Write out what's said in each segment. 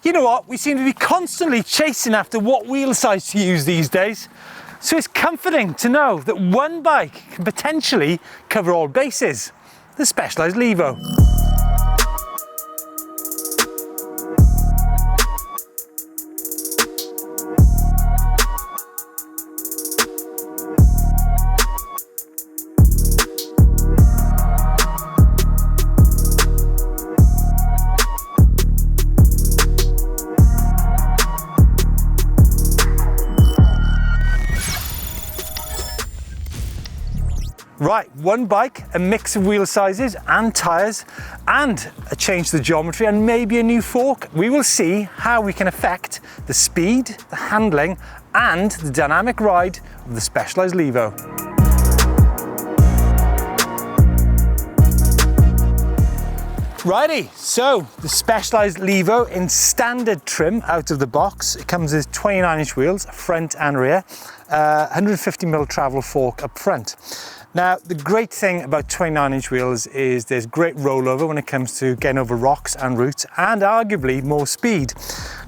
You know what? We seem to be constantly chasing after what wheel size to use these days. So it's comforting to know that one bike can potentially cover all bases. The Specialized Levo. Right, one bike, a mix of wheel sizes and tyres, and a change to the geometry and maybe a new fork. We will see how we can affect the speed, the handling, and the dynamic ride of the Specialized Levo. Righty, so the Specialized Levo in standard trim out of the box. It comes with 29-inch wheels, front and rear, 150mm travel fork up front. Now, the great thing about 29-inch wheels is there's great rollover when it comes to getting over rocks and roots, and arguably more speed.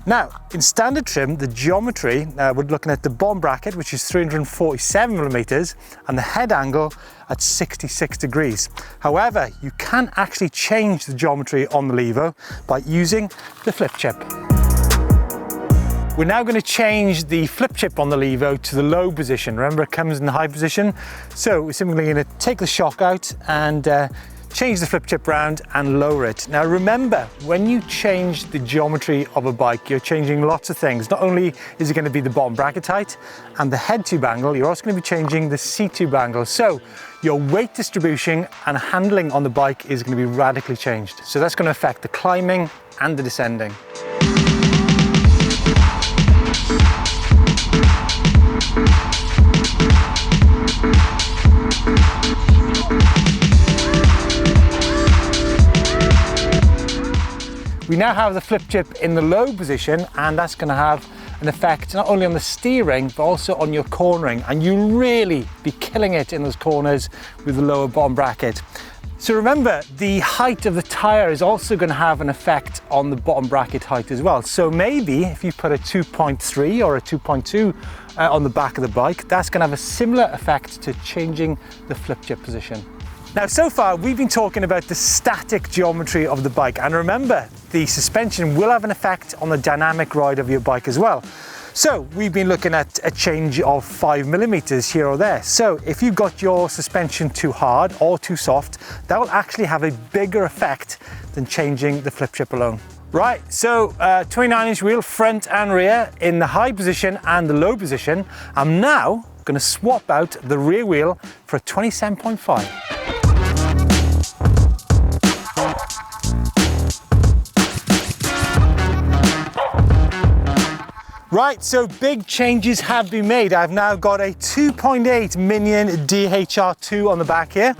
Now, in standard trim, the geometry, we're looking at the bottom bracket, which is 347mm, and the head angle at 66 degrees. However, you can actually change the geometry on the Levo by using the flip chip. We're now going to change the flip chip on the Levo to the low position. Remember, it comes in the high position. So we're simply going to take the shock out and change the flip chip round and lower it. Now remember, when you change the geometry of a bike, you're changing lots of things. Not only is it going to be the bottom bracket height and the head tube angle, you're also going to be changing the seat tube angle. So your weight distribution and handling on the bike is going to be radically changed. So that's going to affect the climbing and the descending. We now have the flip chip in the low position, and that's going to have an effect not only on the steering but also on your cornering, and you'll really be killing it in those corners with the lower bottom bracket. So remember, the height of the tyre is also going to have an effect on the bottom bracket height as well. So maybe if you put a 2.3 or a 2.2 on the back of the bike, that's going to have a similar effect to changing the flip chip position. Now, so far we've been talking about the static geometry of the bike, and remember, the suspension will have an effect on the dynamic ride of your bike as well. So we've been looking at a change of 5mm here or there. So if you've got your suspension too hard or too soft, that will actually have a bigger effect than changing the flip chip alone. Right, so 29-inch wheel front and rear in the high position and the low position. I'm now going to swap out the rear wheel for a 27.5. Right, so big changes have been made. I've now got a 2.8 Minion DHR2 on the back here.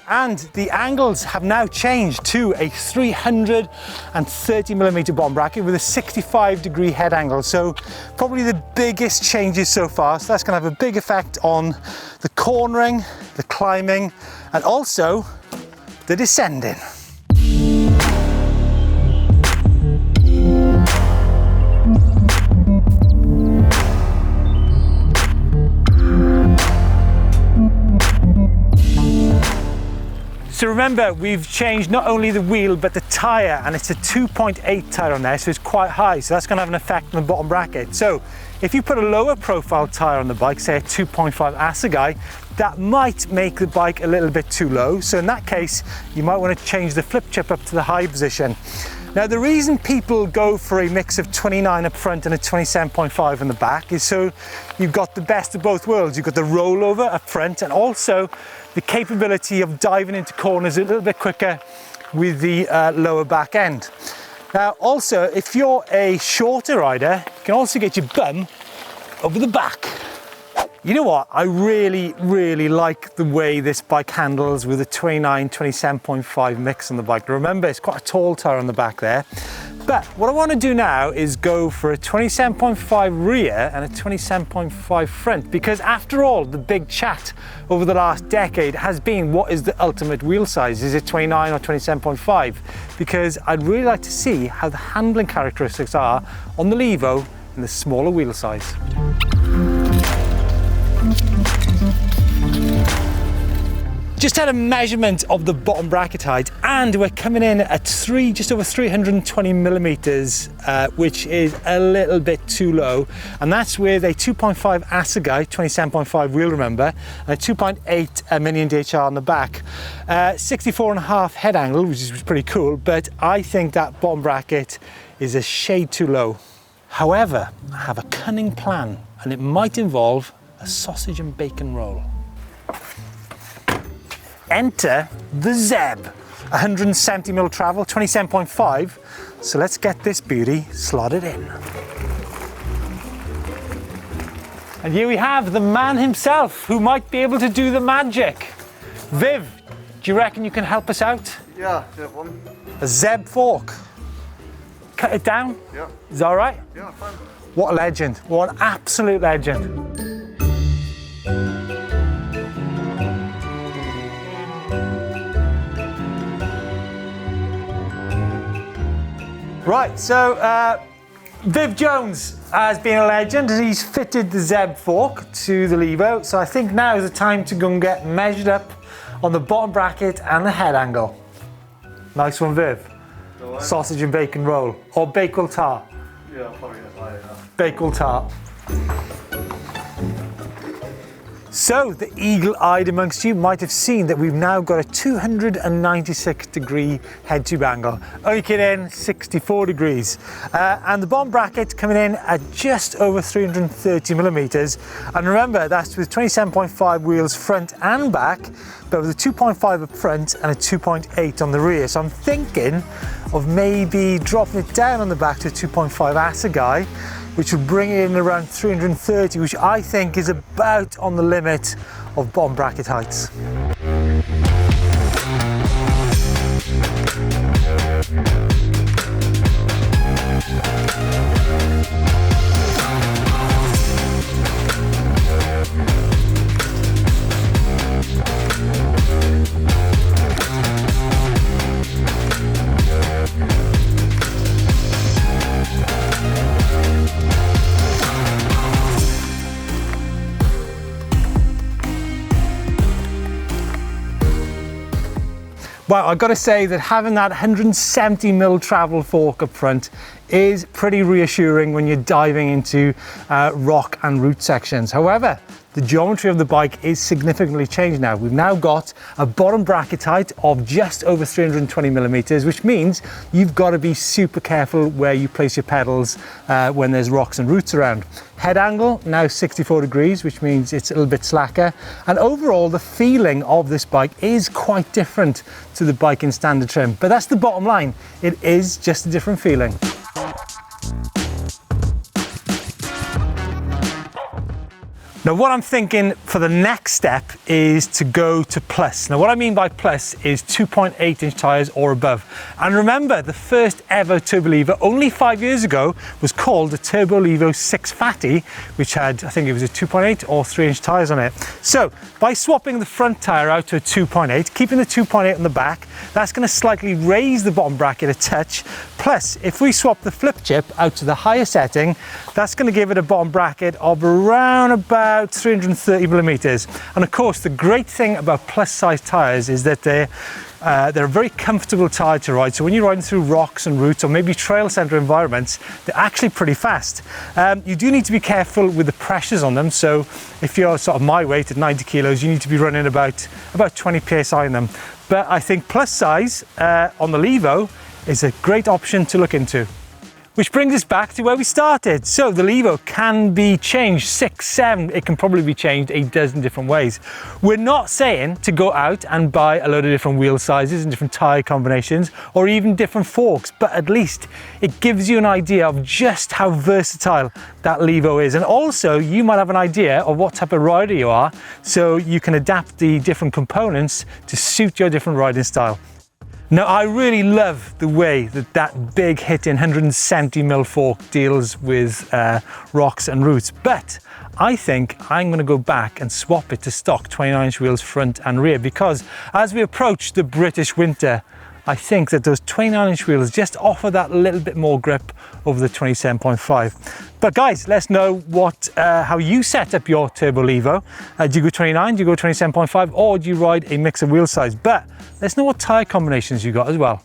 And the angles have now changed to a 330mm bottom bracket with a 65-degree head angle. So probably the biggest changes so far. So that's going to have a big effect on the cornering, the climbing, and also the descending. So remember, we've changed not only the wheel but the tyre, and it's a 2.8 tyre on there, so it's quite high, so that's going to have an effect on the bottom bracket. So if you put a lower profile tyre on the bike, say a 2.5 Assegai, that might make the bike a little bit too low. So in that case, you might want to change the flip chip up to the high position. Now, the reason people go for a mix of 29 up front and a 27.5 in the back is so you've got the best of both worlds. You've got the rollover up front and also the capability of diving into corners a little bit quicker with the lower back end. Now, also, if you're a shorter rider, you can also get your bum over the back. You know what? I really like the way this bike handles with a 29, 27.5 mix on the bike. Remember, it's quite a tall tyre on the back there. But what I want to do now is go for a 27.5 rear and a 27.5 front, because after all, the big chat over the last decade has been, what is the ultimate wheel size? Is it 29 or 27.5? Because I'd really like to see how the handling characteristics are on the Levo in the smaller wheel size. Just had a measurement of the bottom bracket height, and we're coming in at just over 320 millimeters, which is a little bit too low. And that's with a 2.5 Assegai 27.5 wheel, remember, and a 2.8 Minion DHR on the back. 64.5 head angle, which is pretty cool, but I think that bottom bracket is a shade too low. However, I have a cunning plan, and it might involve a sausage and bacon roll. Enter the Zeb, 170mm travel, 27.5. So let's get this beauty slotted in. And here we have the man himself who might be able to do the magic. Viv, do you reckon you can help us out? Yeah, one. A Zeb fork. Cut it down? Yeah. Is that all right? Yeah, fine. What a legend. What an absolute legend. Right, so Viv Jones has been a legend. He's fitted the Zeb fork to the Levo, so I think now is the time to go and get measured up on the bottom bracket and the head angle. Nice one, Viv. Sausage and bacon roll, or Bakewell tart. Yeah, probably Bakewell tart. So the eagle-eyed amongst you might have seen that we've now got a 296-degree head tube angle. Only kidding, 64 degrees. And the bottom bracket coming in at just over 330 millimeters. And remember, that's with 27.5 wheels front and back, but with a 2.5 up front and a 2.8 on the rear. So I'm thinking of maybe dropping it down on the back to a 2.5 Assegai, which would bring it in around 330, which I think is about on the limit of bottom bracket heights. Well, I've got to say that having that 170mm travel fork up front is pretty reassuring when you're diving into rock and root sections. However, the geometry of the bike is significantly changed now. We've now got a bottom bracket height of just over 320 millimeters, which means you've got to be super careful where you place your pedals when there's rocks and roots around. Head angle now 64 degrees, which means it's a little bit slacker. And overall, the feeling of this bike is quite different to the bike in standard trim. But that's the bottom line. It is just a different feeling. Now what I'm thinking for the next step is to go to plus. Now what I mean by plus is 2.8 inch tyres or above. And remember, the first ever Turbo Levo only 5 years ago was called the Turbo Levo 6 Fatty, which had, I think it was a 2.8 or 3 inch tyres on it. So by swapping the front tyre out to a 2.8, keeping the 2.8 on the back, that's going to slightly raise the bottom bracket a touch. Plus, if we swap the flip chip out to the higher setting, that's going to give it a bottom bracket of around about 330 millimeters. And of course, the great thing about plus size tyres is that they're a very comfortable tyre to ride. So when you're riding through rocks and roots or maybe trail centre environments, they're actually pretty fast. You do need to be careful with the pressures on them. So if you're sort of my weight at 90 kilos, you need to be running about 20 PSI in them. But I think plus size on the Levo is a great option to look into. Which brings us back to where we started. So the Levo can be changed 6, 7, it can probably be changed a dozen different ways. We're not saying to go out and buy a load of different wheel sizes and different tyre combinations or even different forks, but at least it gives you an idea of just how versatile that Levo is. And also you might have an idea of what type of rider you are, so you can adapt the different components to suit your different riding style. Now, I really love the way that big hitting 170mm fork deals with rocks and roots, but I think I'm going to go back and swap it to stock 29-inch wheels front and rear, because as we approach the British winter, I think that those 29-inch wheels just offer that little bit more grip over the 27.5. But guys, let's know how you set up your Turbo Levo. Do you go 29, do you go 27.5, or do you ride a mix of wheel size? But let's know what tyre combinations you got as well.